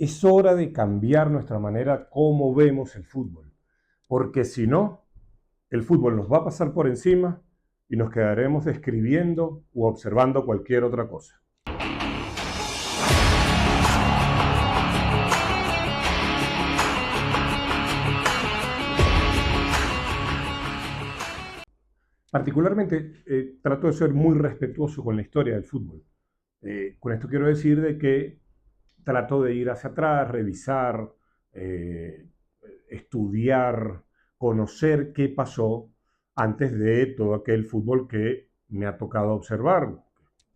Es hora de cambiar nuestra manera como vemos el fútbol, porque si no, el fútbol nos va a pasar por encima y nos quedaremos describiendo u observando cualquier otra cosa. Particularmente, trato de ser muy respetuoso con la historia del fútbol. Con esto quiero decir de que trato de ir hacia atrás, revisar, eh, estudiar, conocer qué pasó antes de todo aquel fútbol que me ha tocado observar.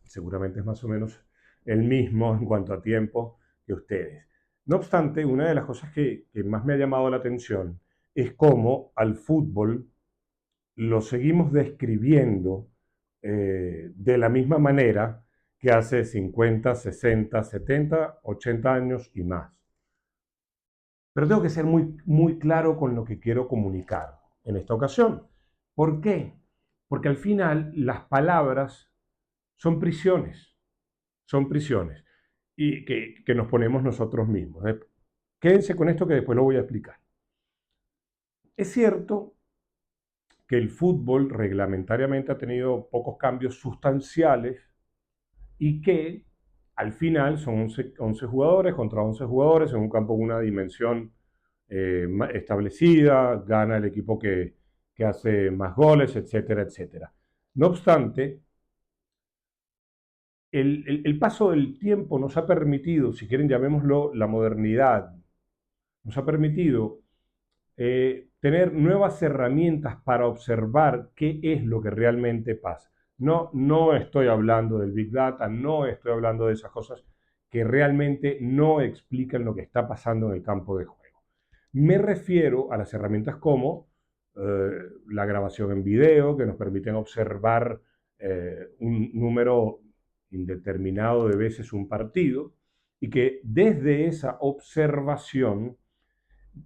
Seguramente es más o menos el mismo en cuanto a tiempo que ustedes. No obstante, una de las cosas que más me ha llamado la atención es cómo al fútbol lo seguimos describiendo de la misma manera que hace 50, 60, 70, 80 años y más. Pero tengo que ser muy claro con lo que quiero comunicar en esta ocasión. ¿Por qué? Porque al final las palabras son prisiones, y que nos ponemos nosotros mismos. Quédense con esto que después lo voy a explicar. Es cierto que el fútbol reglamentariamente ha tenido pocos cambios sustanciales y que al final son 11 jugadores contra 11 jugadores en un campo con una dimensión establecida, gana el equipo que hace más goles, etcétera, etcétera. No obstante, el paso del tiempo nos ha permitido, si quieren llamémoslo la modernidad, nos ha permitido tener nuevas herramientas para observar qué es lo que realmente pasa. No estoy hablando del Big Data, no estoy hablando de esas cosas que realmente no explican lo que está pasando en el campo de juego. Me refiero a las herramientas como la grabación en video, que nos permiten observar un número indeterminado de veces un partido, y que desde esa observación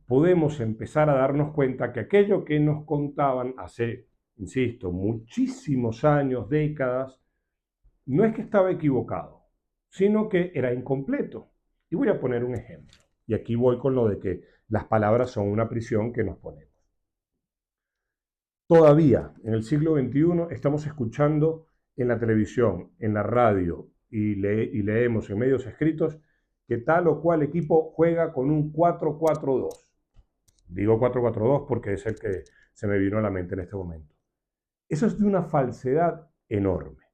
podemos empezar a darnos cuenta que aquello que nos contaban hace, insisto, muchísimos años, décadas, no es que estaba equivocado, sino que era incompleto. Y voy a poner un ejemplo. Y aquí voy con lo de que las palabras son una prisión que nos ponemos. Todavía en el siglo XXI estamos escuchando en la televisión, en la radio y leemos en medios escritos que tal o cual equipo juega con un 4-4-2. Digo 4-4-2 porque es el que se me vino a la mente en este momento. Eso es de una falsedad enorme.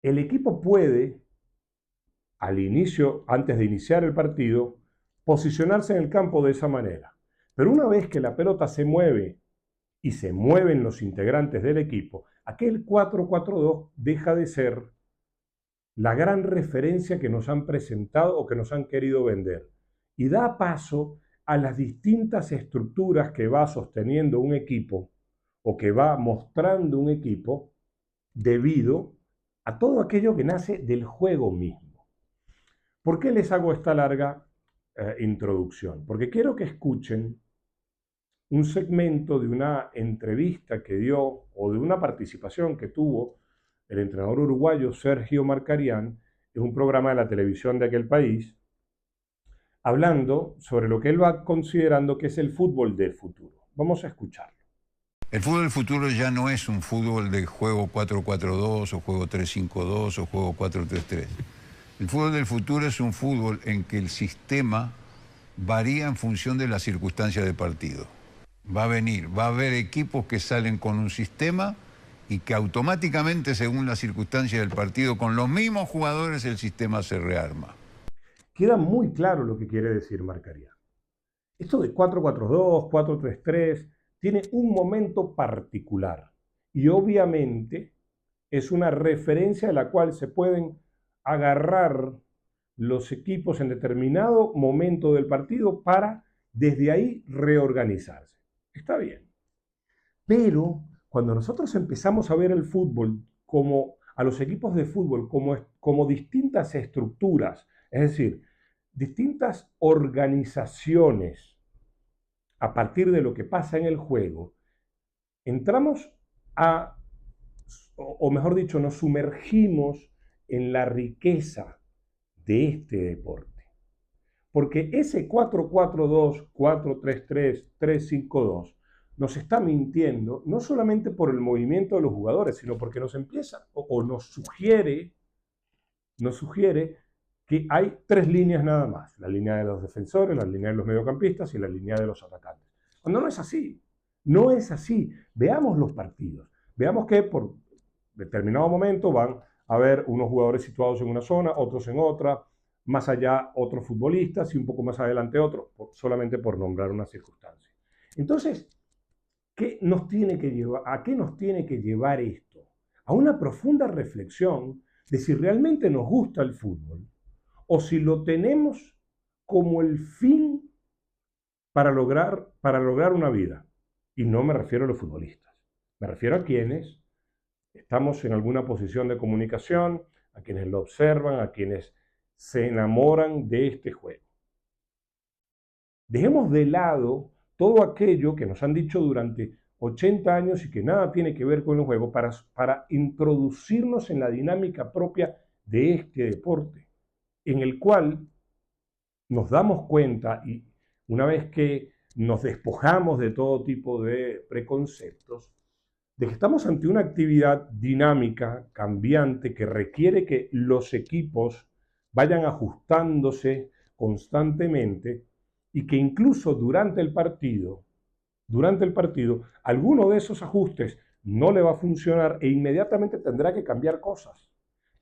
El equipo puede, al inicio, antes de iniciar el partido, posicionarse en el campo de esa manera. Pero una vez que la pelota se mueve y se mueven los integrantes del equipo, aquel 4-4-2 deja de ser la gran referencia que nos han presentado o que nos han querido vender y da paso a las distintas estructuras que va sosteniendo un equipo o que va mostrando un equipo debido a todo aquello que nace del juego mismo. ¿Por qué les hago esta larga introducción? Porque quiero que escuchen un segmento de una entrevista que dio o de una participación que tuvo el entrenador uruguayo Sergio Markarián en un programa de la televisión de aquel país, hablando sobre lo que él va considerando que es el fútbol del futuro. Vamos a escucharlo. El fútbol del futuro ya no es un fútbol de juego 4-4-2 o juego 3-5-2 o juego 4-3-3. El fútbol del futuro es un fútbol en que el sistema varía en función de las circunstancias de partido. Va a haber equipos que salen con un sistema y que automáticamente, según las circunstancias del partido, con los mismos jugadores el sistema se rearma. Queda muy claro lo que quiere decir Markarián. Esto de 4-4-2, 4-3-3, tiene un momento particular y obviamente es una referencia a la cual se pueden agarrar los equipos en determinado momento del partido para desde ahí reorganizarse. Está bien. Pero cuando nosotros empezamos a ver el fútbol como a los equipos de fútbol como distintas estructuras, es decir, distintas organizaciones a partir de lo que pasa en el juego, entramos a, o mejor dicho, nos sumergimos en la riqueza de este deporte. Porque ese 4-4-2, 4-3-3, 3-5-2 nos está mintiendo no solamente por el movimiento de los jugadores, sino porque nos empieza o nos sugiere que hay tres líneas nada más: la línea de los defensores, la línea de los mediocampistas y la línea de los atacantes. Cuando no es así, no es así. Veamos los partidos, veamos que por determinado momento van a haber unos jugadores situados en una zona, otros en otra, más allá otros futbolistas y un poco más adelante otros, solamente por nombrar una circunstancia. Entonces, ¿qué nos tiene que llevar, ¿a qué nos tiene que llevar esto? A una profunda reflexión de si realmente nos gusta el fútbol o si lo tenemos como el fin para lograr una vida. Y no me refiero a los futbolistas, me refiero a quienes estamos en alguna posición de comunicación, a quienes lo observan, a quienes se enamoran de este juego. Dejemos de lado todo aquello que nos han dicho durante 80 años y que nada tiene que ver con el juego para introducirnos en la dinámica propia de este deporte, en el cual nos damos cuenta, y una vez que nos despojamos de todo tipo de preconceptos, de que estamos ante una actividad dinámica, cambiante, que requiere que los equipos vayan ajustándose constantemente y que incluso durante el partido, alguno de esos ajustes no le va a funcionar e inmediatamente tendrá que cambiar cosas.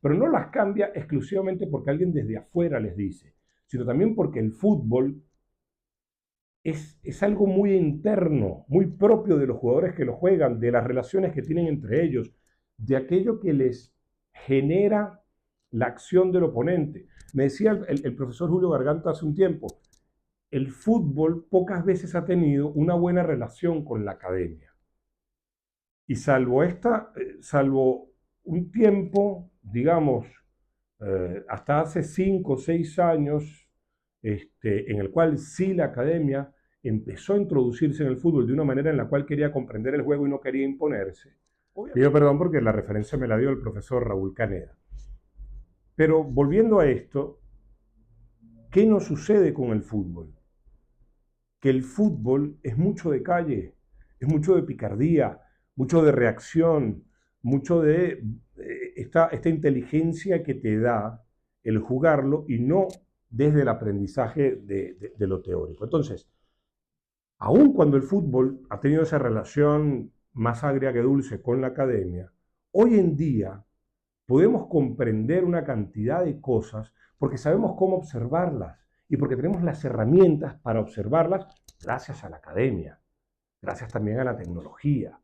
Pero no las cambia exclusivamente porque alguien desde afuera les dice, sino también porque el fútbol es algo muy interno, muy propio de los jugadores que lo juegan, de las relaciones que tienen entre ellos, de aquello que les genera la acción del oponente. Me decía el profesor Julio Garganta hace un tiempo, el fútbol pocas veces ha tenido una buena relación con la academia. Y salvo un tiempo, digamos, hasta hace 5 o 6 años, en el cual sí la academia empezó a introducirse en el fútbol de una manera en la cual quería comprender el juego y no quería imponerse. Pido perdón porque la referencia me la dio el profesor Raúl Caneda. Pero volviendo a esto, ¿qué nos sucede con el fútbol? Que el fútbol es mucho de calle, es mucho de picardía, mucho de reacción, mucho de esta inteligencia que te da el jugarlo y no desde el aprendizaje de lo teórico. Entonces, aun cuando el fútbol ha tenido esa relación más agria que dulce con la academia, hoy en día podemos comprender una cantidad de cosas porque sabemos cómo observarlas y porque tenemos las herramientas para observarlas gracias a la academia, gracias también a la tecnología.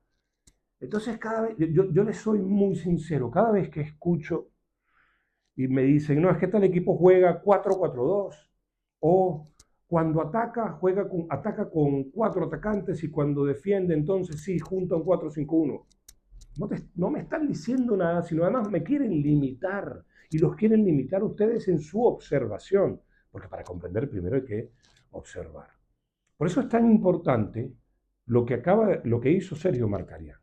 Entonces, yo les soy muy sincero, cada vez que escucho y me dicen, no, es que tal equipo juega 4-4-2, o cuando ataca con 4 atacantes y cuando defiende, entonces sí, junta un 4-5-1. No me están diciendo nada, sino además me quieren limitar. Y los quieren limitar ustedes en su observación, porque para comprender primero hay que observar. Por eso es tan importante lo que hizo Sergio Marcarián.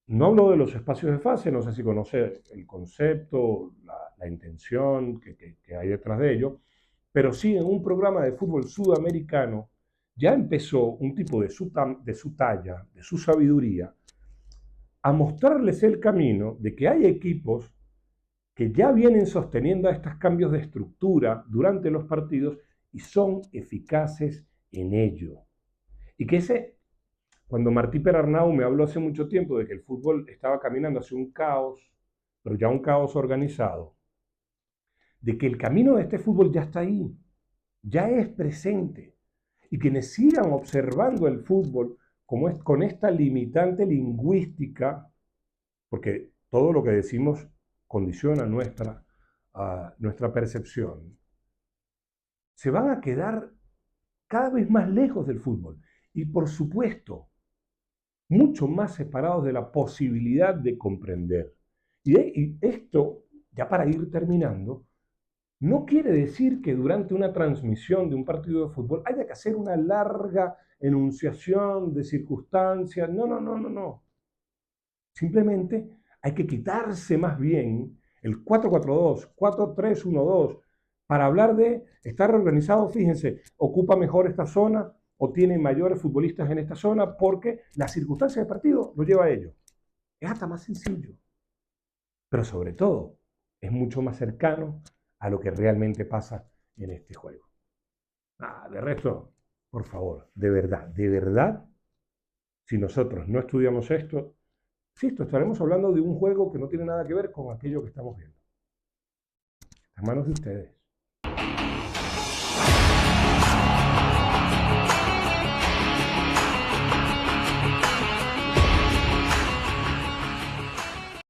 No hablo de los espacios de fase, no sé si conoce el concepto, la intención que hay detrás de ello, pero sí en un programa de fútbol sudamericano ya empezó un tipo de su talla, de su sabiduría, a mostrarles el camino de que hay equipos que ya vienen sosteniendo estos cambios de estructura durante los partidos y son eficaces en ello. Y que cuando Martí Perarnau me habló hace mucho tiempo de que el fútbol estaba caminando hacia un caos, pero ya un caos organizado, de que el camino de este fútbol ya está ahí, ya es presente, y quienes sigan observando el fútbol con esta limitante lingüística, porque todo lo que decimos condiciona nuestra percepción, se van a quedar cada vez más lejos del fútbol y, por supuesto, mucho más separados de la posibilidad de comprender. Y esto, ya para ir terminando, no quiere decir que durante una transmisión de un partido de fútbol haya que hacer una larga enunciación de circunstancias. No. Simplemente hay que quitarse más bien el 4-4-2, 4-3-1-2, para hablar de estar reorganizado, fíjense, ocupa mejor esta zona o tiene mayores futbolistas en esta zona porque las circunstancias del partido lo lleva a ello. Es hasta más sencillo, pero sobre todo es mucho más cercano a lo que realmente pasa en este juego. De resto, por favor, de verdad, si nosotros no estudiamos esto, insisto, estaremos hablando de un juego que no tiene nada que ver con aquello que estamos viendo. Está en manos de ustedes.